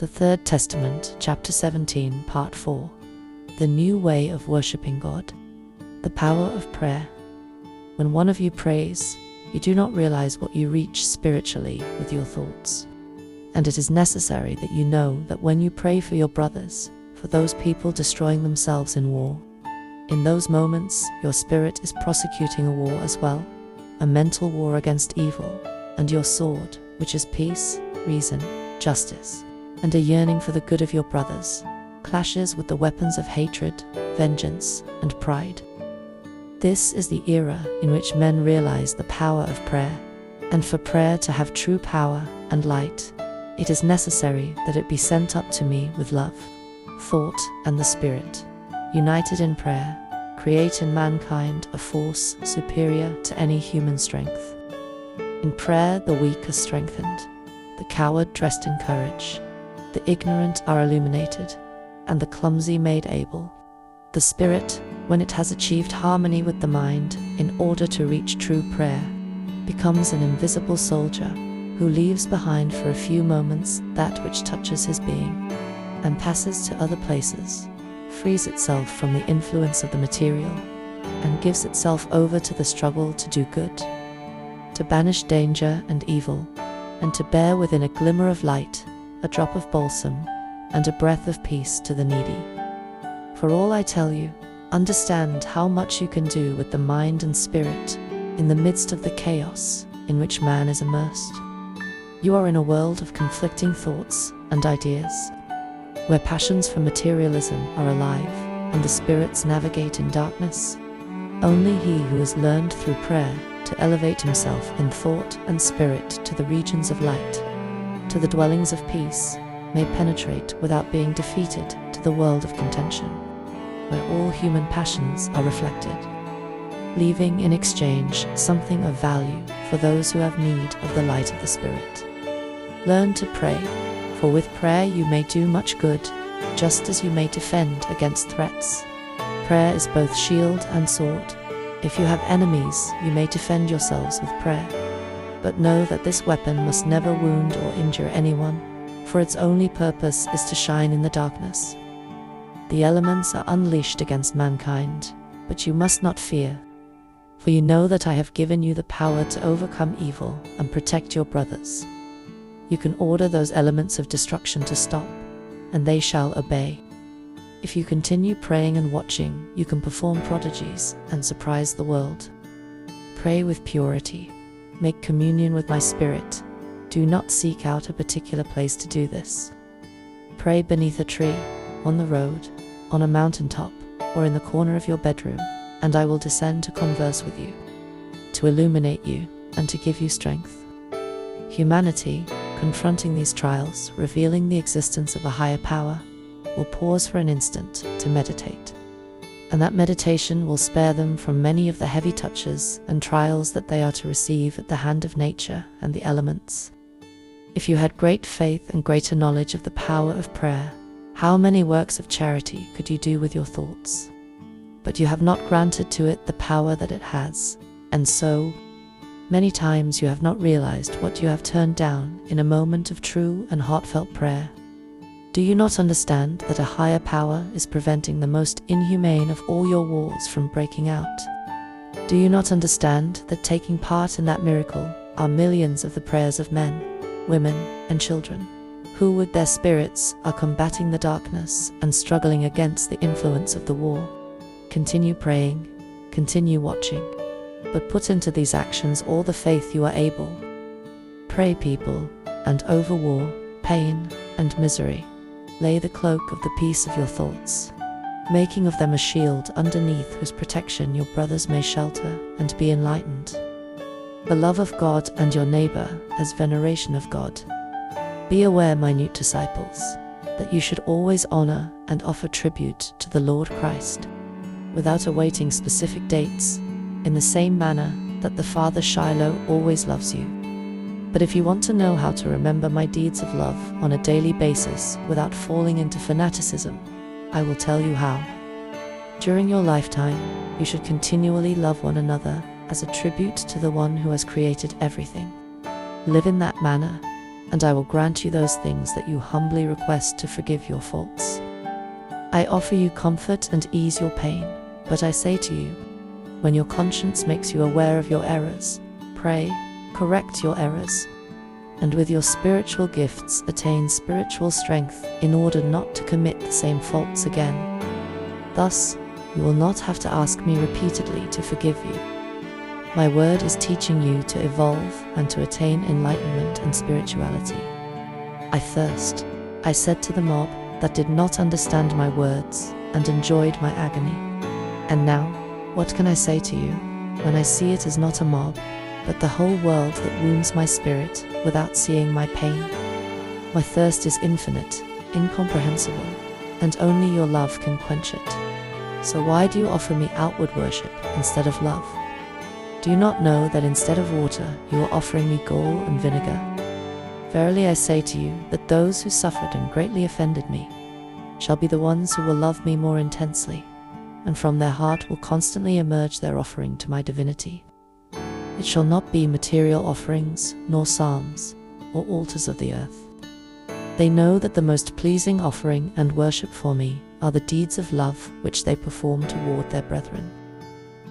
The Third Testament, chapter 17, part 4. The new way of worshipping God. The power of prayer. When one of you prays, you do not realize what you reach spiritually with your thoughts. And it is necessary that you know that when you pray for your brothers, for those people destroying themselves in war, in those moments your spirit is prosecuting a war as well, a mental war against evil, and your sword, which is peace, reason, justice, and a yearning for the good of your brothers, clashes with the weapons of hatred, vengeance, and pride. This is the era in which men realize the power of prayer, and for prayer to have true power and light, it is necessary that it be sent up to me with love, thought, and the Spirit, united in prayer, create in mankind a force superior to any human strength. In prayer the weak are strengthened, the coward dressed in courage, the ignorant are illuminated, and the clumsy made able. The Spirit, when it has achieved harmony with the mind in order to reach true prayer, becomes an invisible soldier who leaves behind for a few moments that which touches his being, and passes to other places, frees itself from the influence of the material, and gives itself over to the struggle to do good, to banish danger and evil, and to bear within a glimmer of light, a drop of balsam, and a breath of peace to the needy. For all I tell you, understand how much you can do with the mind and spirit in the midst of the chaos in which man is immersed. You are in a world of conflicting thoughts and ideas, where passions for materialism are alive and the spirits navigate in darkness. Only he who has learned through prayer to elevate himself in thought and spirit to the regions of light, to the dwellings of peace, may penetrate without being defeated to the world of contention, where all human passions are reflected, leaving in exchange something of value for those who have need of the light of the Spirit. Learn to pray, for with prayer you may do much good, just as you may defend against threats. Prayer is both shield and sword. If you have enemies, you may defend yourselves with prayer. But know that this weapon must never wound or injure anyone, for its only purpose is to shine in the darkness. The elements are unleashed against mankind, but you must not fear, for you know that I have given you the power to overcome evil and protect your brothers. You can order those elements of destruction to stop, and they shall obey. If you continue praying and watching, you can perform prodigies and surprise the world. Pray with purity. Make communion with my Spirit. Do not seek out a particular place to do this. Pray beneath a tree, on the road, on a mountaintop, or in the corner of your bedroom, and I will descend to converse with you, to illuminate you, and to give you strength. Humanity, confronting these trials, revealing the existence of a higher power, will pause for an instant to meditate. And that meditation will spare them from many of the heavy touches and trials that they are to receive at the hand of nature and the elements. If you had great faith and greater knowledge of the power of prayer, how many works of charity could you do with your thoughts? But you have not granted to it the power that it has, and so, many times you have not realized what you have turned down in a moment of true and heartfelt prayer. Do you not understand that a higher power is preventing the most inhumane of all your wars from breaking out? Do you not understand that taking part in that miracle are millions of the prayers of men, women, and children, who with their spirits are combating the darkness and struggling against the influence of the war? Continue praying, continue watching, but put into these actions all the faith you are able. Pray, people, and over war, pain, and misery. Lay the cloak of the peace of your thoughts, making of them a shield underneath whose protection your brothers may shelter and be enlightened. The love of God and your neighbor as veneration of God. Be aware, minute disciples, that you should always honor and offer tribute to the Lord Christ, without awaiting specific dates, in the same manner that the Father Shiloh always loves you. But if you want to know how to remember my deeds of love on a daily basis without falling into fanaticism, I will tell you how. During your lifetime, you should continually love one another as a tribute to the one who has created everything. Live in that manner, and I will grant you those things that you humbly request to forgive your faults. I offer you comfort and ease your pain, but I say to you, when your conscience makes you aware of your errors, pray, correct your errors, and with your spiritual gifts attain spiritual strength in order not to commit the same faults again. Thus, you will not have to ask me repeatedly to forgive you. My word is teaching you to evolve and to attain enlightenment and spirituality. I thirst, I said to the mob that did not understand my words and enjoyed my agony. And now, what can I say to you, when I see it as not a mob, but the whole world that wounds my spirit without seeing my pain? My thirst is infinite, incomprehensible, and only your love can quench it. So why do you offer me outward worship instead of love? Do you not know that instead of water you are offering me gall and vinegar? Verily I say to you that those who suffered and greatly offended me shall be the ones who will love me more intensely, and from their heart will constantly emerge their offering to my divinity. It shall not be material offerings, nor psalms, or altars of the earth. They know that the most pleasing offering and worship for me are the deeds of love which they perform toward their brethren.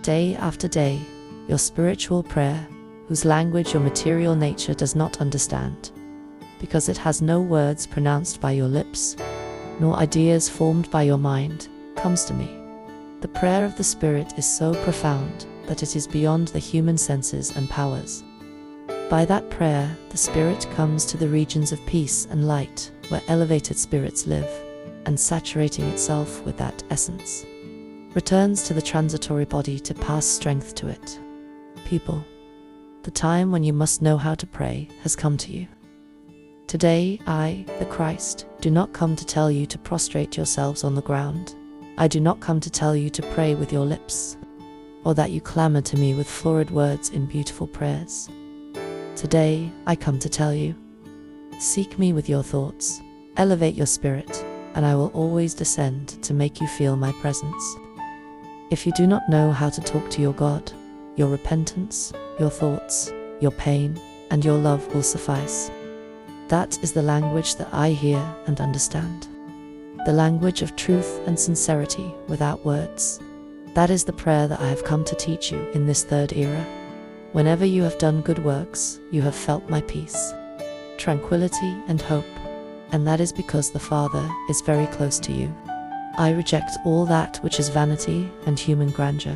Day after day, your spiritual prayer, whose language your material nature does not understand, because it has no words pronounced by your lips, nor ideas formed by your mind, comes to me. The prayer of the Spirit is so profound that it is beyond the human senses and powers. By that prayer, the Spirit comes to the regions of peace and light, where elevated spirits live, and saturating itself with that essence, returns to the transitory body to pass strength to it. People, the time when you must know how to pray has come to you. Today, I, the Christ, do not come to tell you to prostrate yourselves on the ground. I do not come to tell you to pray with your lips, or that you clamor to me with florid words in beautiful prayers. Today, I come to tell you, seek me with your thoughts, elevate your spirit, and I will always descend to make you feel my presence. If you do not know how to talk to your God, your repentance, your thoughts, your pain, and your love will suffice. That is the language that I hear and understand. The language of truth and sincerity without words. That is the prayer that I have come to teach you in this third era. Whenever you have done good works, you have felt my peace, tranquility, and hope, and that is because the Father is very close to you. I reject all that which is vanity and human grandeur,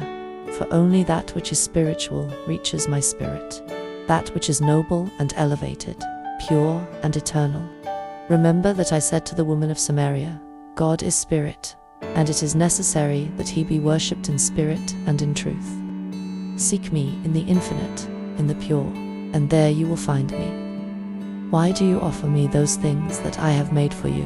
for only that which is spiritual reaches my spirit, that which is noble and elevated, pure and eternal. Remember that I said to the woman of Samaria, God is spirit, and it is necessary that he be worshipped in spirit and in truth. Seek me in the infinite, in the pure, and there you will find me. Why do you offer me those things that I have made for you?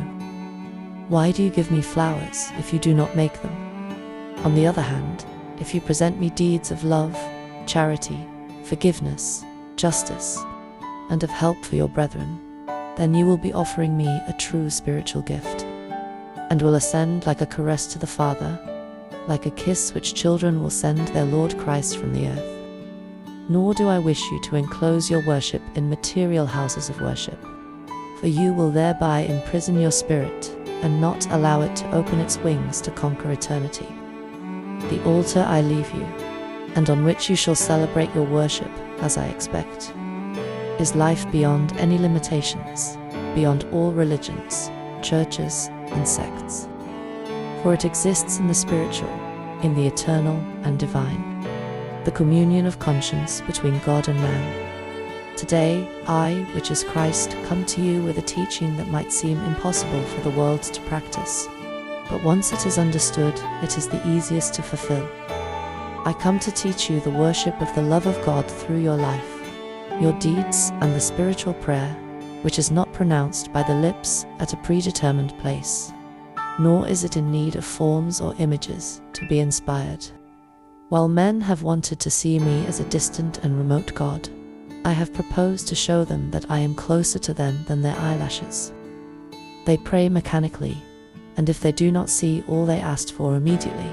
Why do you give me flowers if you do not make them? On the other hand, if you present me deeds of love, charity, forgiveness, justice, and of help for your brethren, then you will be offering me a true spiritual gift, and will ascend like a caress to the Father, like a kiss which children will send their Lord Christ from the earth. Nor do I wish you to enclose your worship in material houses of worship, for you will thereby imprison your spirit and not allow it to open its wings to conquer eternity. The altar I leave you, and on which you shall celebrate your worship, as I expect, is life beyond any limitations, beyond all religions, churches, and sects. For it exists in the spiritual, in the eternal and divine, the communion of conscience between God and man. Today, I, which is Christ, come to you with a teaching that might seem impossible for the world to practice, but once it is understood, it is the easiest to fulfill. I come to teach you the worship of the love of God through your life, your deeds, and the spiritual prayer, which is not pronounced by the lips at a predetermined place, nor is it in need of forms or images to be inspired. While men have wanted to see me as a distant and remote God, I have proposed to show them that I am closer to them than their eyelashes. They pray mechanically, and if they do not see all they asked for immediately,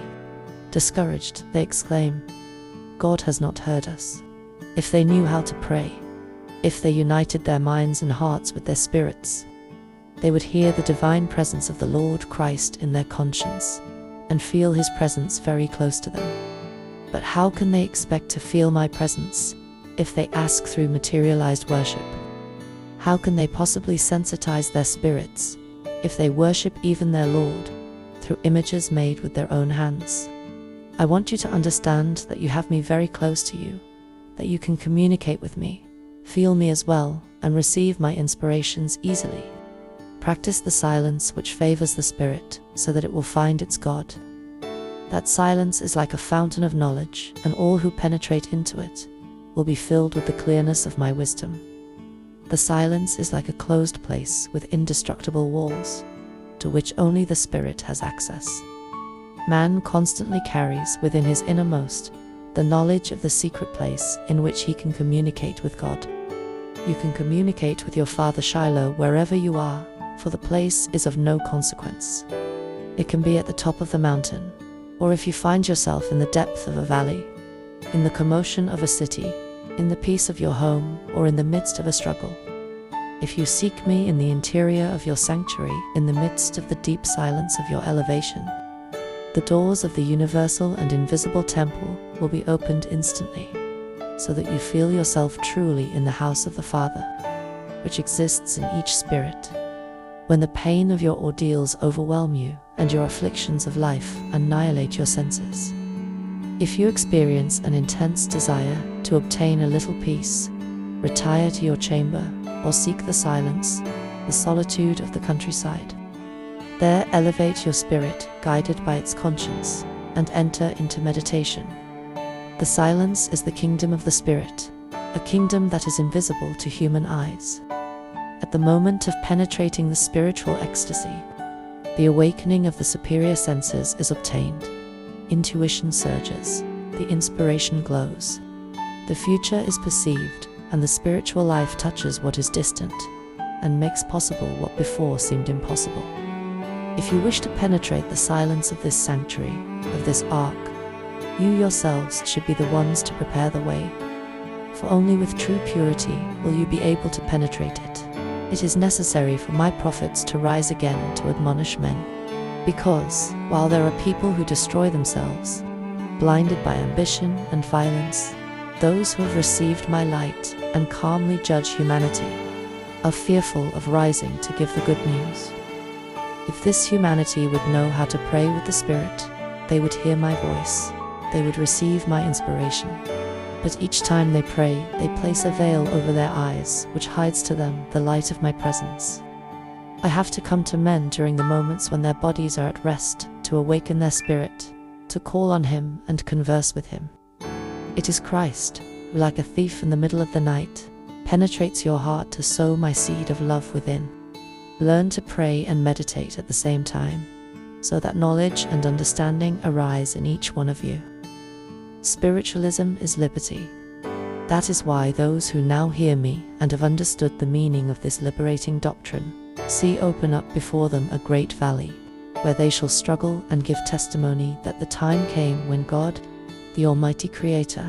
discouraged, they exclaim, God has not heard us. If they knew how to pray, If they united their minds and hearts with their spirits, they would hear the divine presence of the Lord Christ in their conscience and feel His presence very close to them. But how can they expect to feel my presence if they ask through materialized worship? How can they possibly sensitize their spirits if they worship even their Lord through images made with their own hands? I want you to understand that you have me very close to you, that you can communicate with me, feel me as well, and receive my inspirations easily. Practice the silence which favors the spirit so that it will find its God. That silence is like a fountain of knowledge, and all who penetrate into it will be filled with the clearness of my wisdom. The silence is like a closed place with indestructible walls, to which only the Spirit has access. Man constantly carries within his innermost the knowledge of the secret place in which he can communicate with God. You can communicate with your Father Shiloh wherever you are, for the place is of no consequence. It can be at the top of the mountain, or if you find yourself in the depth of a valley, in the commotion of a city, in the peace of your home, or in the midst of a struggle. If you seek me in the interior of your sanctuary, in the midst of the deep silence of your elevation, the doors of the universal and invisible temple will be opened instantly, so that you feel yourself truly in the house of the Father, which exists in each spirit. When the pain of your ordeals overwhelm you and your afflictions of life annihilate your senses, if you experience an intense desire to obtain a little peace, retire to your chamber or seek the silence, the solitude of the countryside. There elevate your spirit, guided by its conscience, and enter into meditation. The silence is the kingdom of the Spirit, a kingdom that is invisible to human eyes. At the moment of penetrating the spiritual ecstasy, the awakening of the superior senses is obtained. Intuition surges, the inspiration glows. The future is perceived, and the spiritual life touches what is distant, and makes possible what before seemed impossible. If you wish to penetrate the silence of this sanctuary, of this ark, you yourselves should be the ones to prepare the way, for only with true purity will you be able to penetrate it. It is necessary for my prophets to rise again to admonish men, because, while there are people who destroy themselves, blinded by ambition and violence, those who have received my light and calmly judge humanity are fearful of rising to give the good news. If this humanity would know how to pray with the Spirit, they would hear my voice, they would receive my inspiration. But each time they pray, they place a veil over their eyes, which hides to them the light of my presence. I have to come to men during the moments when their bodies are at rest, to awaken their spirit, to call on Him and converse with Him. It is Christ, who like a thief in the middle of the night, penetrates your heart to sow my seed of love within. Learn to pray and meditate at the same time, so that knowledge and understanding arise in each one of you. Spiritualism is liberty. That is why those who now hear me and have understood the meaning of this liberating doctrine see open up before them a great valley, where they shall struggle and give testimony that the time came when God, the Almighty Creator,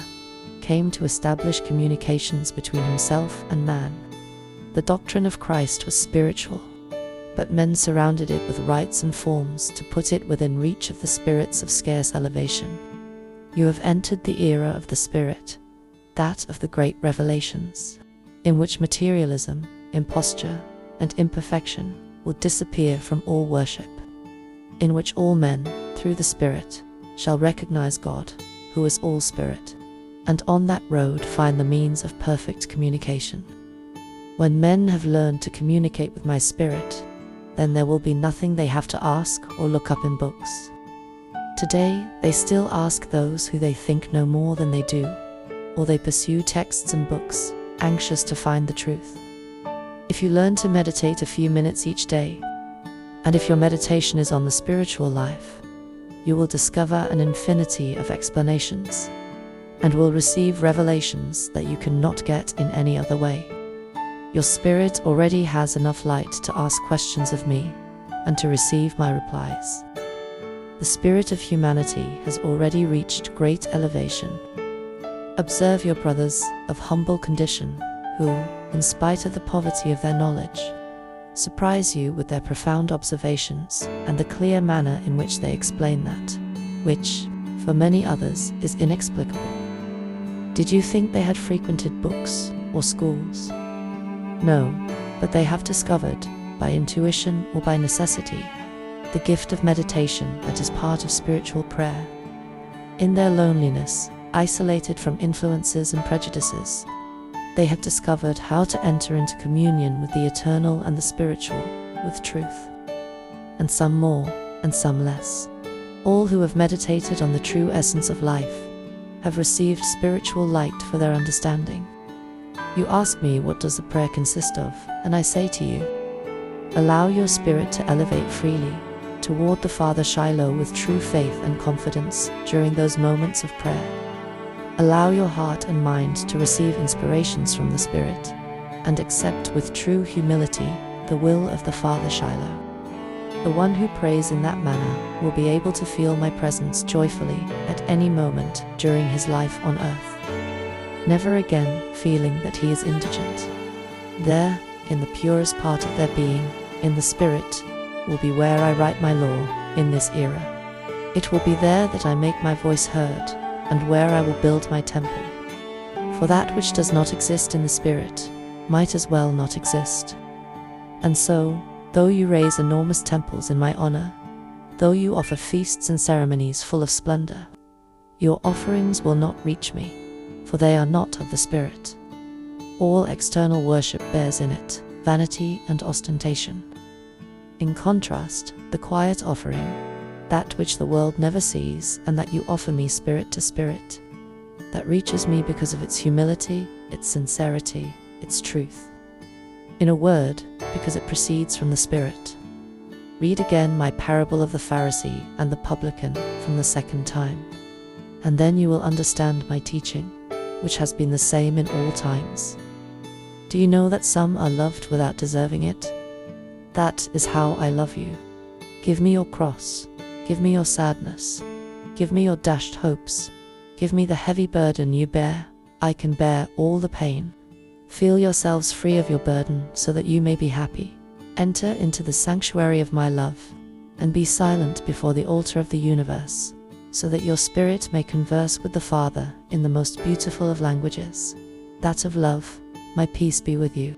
came to establish communications between Himself and man. The doctrine of Christ was spiritual, but men surrounded it with rites and forms to put it within reach of the spirits of scarce elevation. You have entered the era of the Spirit, that of the great revelations, in which materialism, imposture, and imperfection will disappear from all worship, in which all men, through the Spirit, shall recognize God, who is all Spirit, and on that road find the means of perfect communication. When men have learned to communicate with my Spirit, then there will be nothing they have to ask or look up in books. Today, they still ask those who they think know more than they do, or they pursue texts and books, anxious to find the truth. If you learn to meditate a few minutes each day, and if your meditation is on the spiritual life, you will discover an infinity of explanations, and will receive revelations that you cannot get in any other way. Your spirit already has enough light to ask questions of me, and to receive my replies. The spirit of humanity has already reached great elevation. Observe your brothers of humble condition, who, in spite of the poverty of their knowledge, surprise you with their profound observations and the clear manner in which they explain that, which, for many others, is inexplicable. Did you think they had frequented books or schools? No, but they have discovered, by intuition or by necessity, the gift of meditation that is part of spiritual prayer. In their loneliness, isolated from influences and prejudices, they have discovered how to enter into communion with the eternal and the spiritual, with truth. And some more, and some less. All who have meditated on the true essence of life have received spiritual light for their understanding. You ask me, what does the prayer consist of? And I say to you, allow your spirit to elevate freely toward the Father Shiloh with true faith and confidence during those moments of prayer. Allow your heart and mind to receive inspirations from the Spirit, and accept with true humility the will of the Father Shiloh. The one who prays in that manner will be able to feel my presence joyfully at any moment during his life on earth, never again feeling that he is indigent. There, in the purest part of their being, in the Spirit, will be where I write my law in this era. It will be there that I make my voice heard, and where I will build my temple. For that which does not exist in the Spirit might as well not exist. And so, though you raise enormous temples in my honor, though you offer feasts and ceremonies full of splendor, your offerings will not reach me, for they are not of the Spirit. All external worship bears in it vanity and ostentation. In contrast, the quiet offering, that which the world never sees, and that you offer me spirit to spirit, that reaches me because of its humility, its sincerity, its truth. In a word, because it proceeds from the Spirit. Read again my parable of the Pharisee and the publican from the second time, and then you will understand my teaching, which has been the same in all times. Do you know that some are loved without deserving it? That is how I love you. Give me your cross. Give me your sadness. Give me your dashed hopes. Give me the heavy burden you bear. I can bear all the pain. Feel yourselves free of your burden so that you may be happy. Enter into the sanctuary of my love, and be silent before the altar of the universe, so that your spirit may converse with the Father in the most beautiful of languages, that of love. My peace be with you.